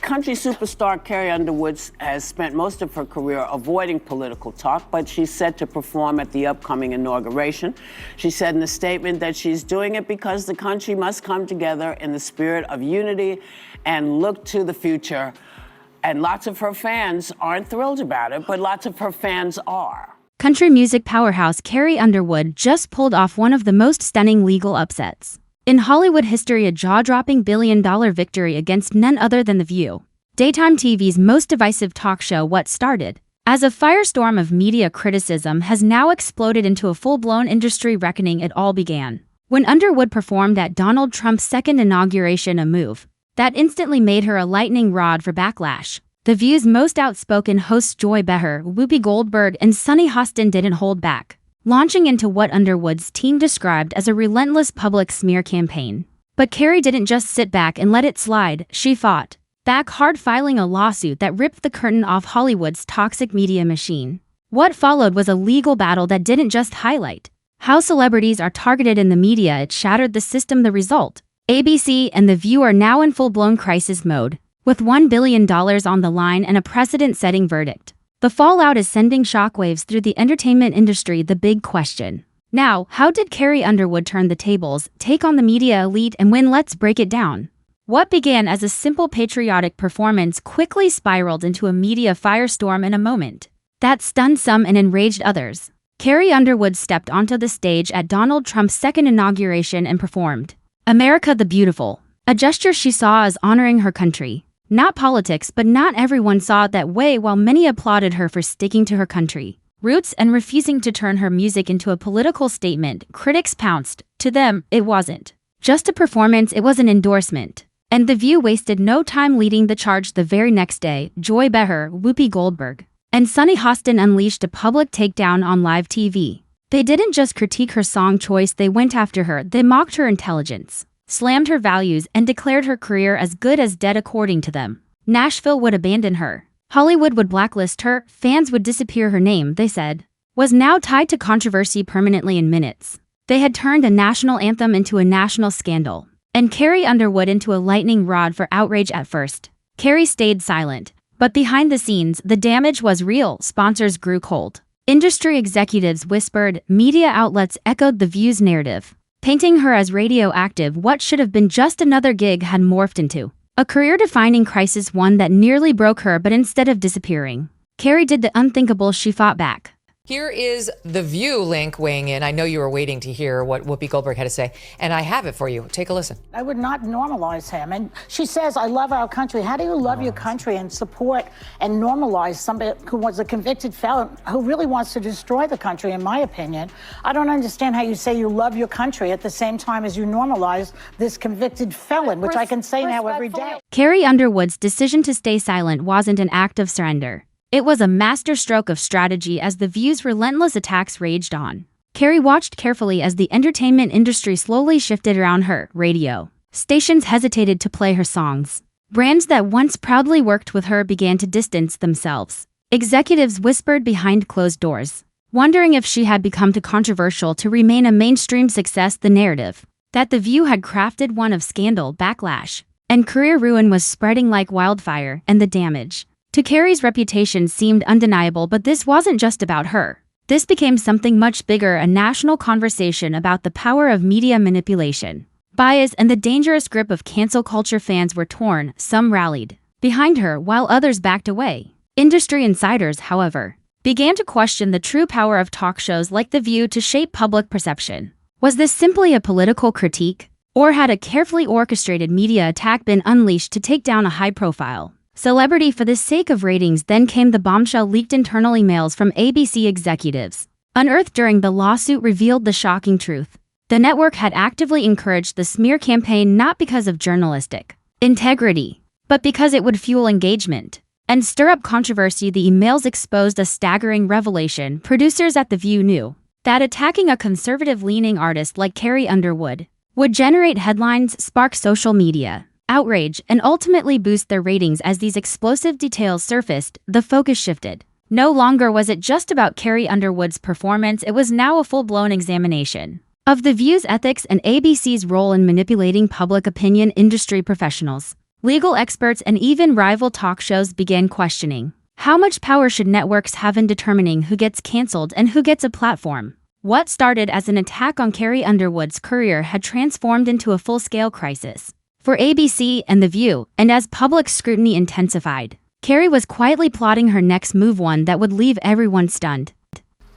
country superstar Carrie Underwood has spent most of her career avoiding political talk, but she's set to perform at the upcoming inauguration. She said in a statement that she's doing it because the country must come together in the spirit of unity and look to the future. And lots of her fans aren't thrilled about it, but lots of her fans are. Country music powerhouse Carrie Underwood just pulled off one of the most stunning legal upsets in Hollywood history, a jaw-dropping billion-dollar victory against none other than The View, daytime TV's most divisive talk show. What started as a firestorm of media criticism has now exploded into a full-blown industry reckoning. It all began when Underwood performed at Donald Trump's second inauguration, a move that instantly made her a lightning rod for backlash. The View's most outspoken hosts Joy Behar, Whoopi Goldberg, and Sunny Hostin didn't hold back, launching into what Underwood's team described as a relentless public smear campaign. But Carrie didn't just sit back and let it slide. She fought back hard, filing a lawsuit that ripped the curtain off Hollywood's toxic media machine. What followed was a legal battle that didn't just highlight how celebrities are targeted in the media, it shattered the system. The result: ABC and The View are now in full-blown crisis mode, with $1 billion on the line and a precedent-setting verdict. The fallout is sending shockwaves through the entertainment industry. The big question now: how did Carrie Underwood turn the tables, take on the media elite, and win? Let's break it down. What began as a simple patriotic performance quickly spiraled into a media firestorm in a moment that stunned some and enraged others. Carrie Underwood stepped onto the stage at Donald Trump's second inauguration and performed "America the Beautiful," a gesture she saw as honoring her country, not politics. But not everyone saw it that way. While many applauded her for sticking to her country roots and refusing to turn her music into a political statement, critics pounced. To them, it wasn't just a performance, it was an endorsement. And The View wasted no time leading the charge. The very next day, Joy Behar, Whoopi Goldberg, and Sunny Hostin unleashed a public takedown on live TV. They didn't just critique her song choice, they went after her. They mocked her intelligence, slammed her values, and declared her career as good as dead. According to them, Nashville would abandon her, Hollywood would blacklist her, fans would disappear. Her name, they said, was now tied to controversy permanently. In minutes, they had turned a national anthem into a national scandal, and Carrie Underwood into a lightning rod for outrage. At first, Carrie stayed silent, but behind the scenes, the damage was real. Sponsors grew cold, industry executives whispered, media outlets echoed The View's narrative, painting her as radioactive. What should have been just another gig had morphed into a career-defining crisis, one that nearly broke her. But instead of disappearing, Carrie did the unthinkable. She fought back. Here is The View link weighing in. I know you were waiting to hear what Whoopi Goldberg had to say, and I have it for you. Take a listen. I would not normalize him. And she says, I love our country. How do you love your country and support and normalize somebody who was a convicted felon who really wants to destroy the country, in my opinion? I don't understand how you say you love your country at the same time as you normalize this convicted felon, which I can say now every day. Carrie Underwood's decision to stay silent wasn't an act of surrender. It was a masterstroke of strategy. As The View's relentless attacks raged on, Carrie watched carefully as the entertainment industry slowly shifted around her. Radio stations hesitated to play her songs. Brands that once proudly worked with her began to distance themselves. Executives whispered behind closed doors, wondering if she had become too controversial to remain a mainstream success. The narrative that The View had crafted, one of scandal, backlash, and career ruin, was spreading like wildfire, and the damage to Carrie's reputation seemed undeniable. But this wasn't just about her. This became something much bigger, a national conversation about the power of media manipulation, bias, and the dangerous grip of cancel culture. Fans were torn. Some rallied behind her, while others backed away. Industry insiders, however, began to question the true power of talk shows like The View to shape public perception. Was this simply a political critique, or had a carefully orchestrated media attack been unleashed to take down a high-profile celebrity for the sake of ratings? Then came the bombshell. Leaked internal emails from ABC executives, unearthed during the lawsuit, revealed the shocking truth. The network had actively encouraged the smear campaign, not because of journalistic integrity, but because it would fuel engagement and stir up controversy. The emails exposed a staggering revelation. Producers at The View knew that attacking a conservative-leaning artist like Carrie Underwood would generate headlines, spark social media outrage, and ultimately boost their ratings. As these explosive details surfaced, the focus shifted. No longer was it just about Carrie Underwood's performance, it was now a full-blown examination of The View's ethics and ABC's role in manipulating public opinion. Industry professionals Legal experts and even rival talk shows began questioning, how much power should networks have in determining who gets canceled and who gets a platform? What started as an attack on Carrie Underwood's career had transformed into a full-scale crisis for ABC and The View, and as public scrutiny intensified, Carrie was quietly plotting her next move, one that would leave everyone stunned.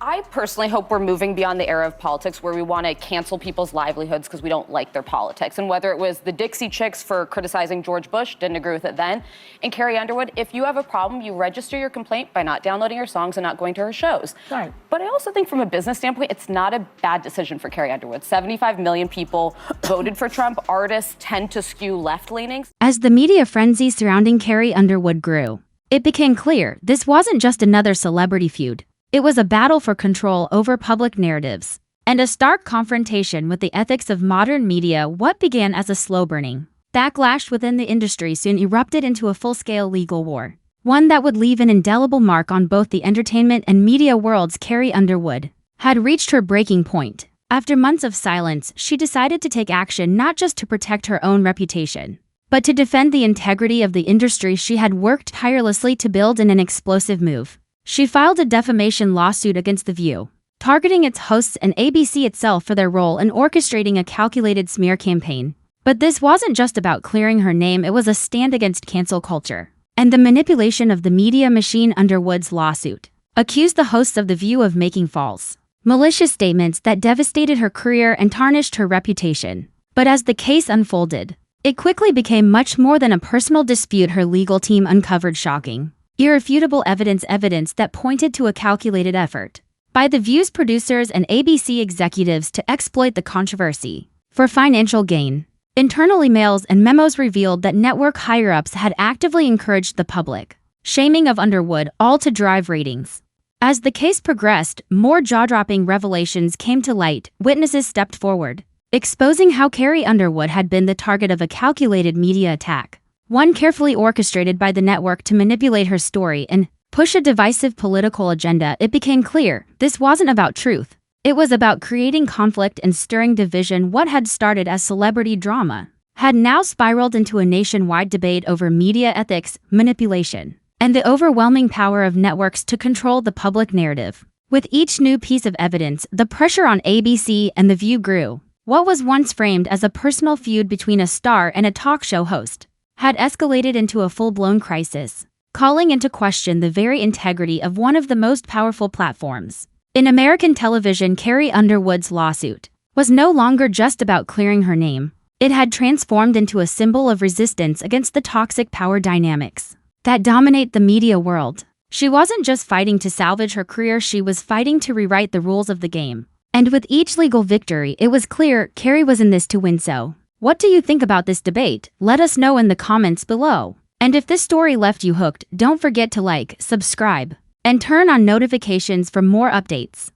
I personally hope we're moving beyond the era of politics where we want to cancel people's livelihoods because we don't like their politics. And whether it was the Dixie Chicks for criticizing George Bush, didn't agree with it then, and Carrie Underwood, if you have a problem, you register your complaint by not downloading her songs and not going to her shows. Right. But I also think from a business standpoint, it's not a bad decision for Carrie Underwood. 75 million people voted for Trump. Artists tend to skew left-leanings. As the media frenzy surrounding Carrie Underwood grew, it became clear this wasn't just another celebrity feud. It was a battle for control over public narratives, and a stark confrontation with the ethics of modern media. What began as a slow-burning backlash within the industry soon erupted into a full-scale legal war, one that would leave an indelible mark on both the entertainment and media worlds. Carrie Underwood had reached her breaking point. After months of silence, she decided to take action, not just to protect her own reputation, but to defend the integrity of the industry she had worked tirelessly to build. In an explosive move, she filed a defamation lawsuit against The View, targeting its hosts and ABC itself for their role in orchestrating a calculated smear campaign. But this wasn't just about clearing her name, it was a stand against cancel culture and the manipulation of the media machine. Underwood's lawsuit accused the hosts of The View of making false, malicious statements that devastated her career and tarnished her reputation. But as the case unfolded, it quickly became much more than a personal dispute. Her legal team uncovered shocking, irrefutable evidence that pointed to a calculated effort by The View's producers and ABC executives to exploit the controversy for financial gain. Internal emails and memos revealed that network higher-ups had actively encouraged the public shaming of Underwood, all to drive ratings. As the case progressed, more jaw-dropping revelations came to light. Witnesses stepped forward, exposing how Carrie Underwood had been the target of a calculated media attack, one carefully orchestrated by the network to manipulate her story and push a divisive political agenda. It became clear this wasn't about truth. It was about creating conflict and stirring division. What had started as celebrity drama had now spiraled into a nationwide debate over media ethics, manipulation, and the overwhelming power of networks to control the public narrative. With each new piece of evidence, the pressure on ABC and The View grew. What was once framed as a personal feud between a star and a talk show host had escalated into a full-blown crisis, calling into question the very integrity of one of the most powerful platforms in American television. Carrie Underwood's lawsuit was no longer just about clearing her name. It had transformed into a symbol of resistance against the toxic power dynamics that dominate the media world. She wasn't just fighting to salvage her career, she was fighting to rewrite the rules of the game. And with each legal victory, it was clear Carrie was in this to win. So, what do you think about this debate? Let us know in the comments below. And if this story left you hooked, don't forget to like, subscribe, and turn on notifications for more updates.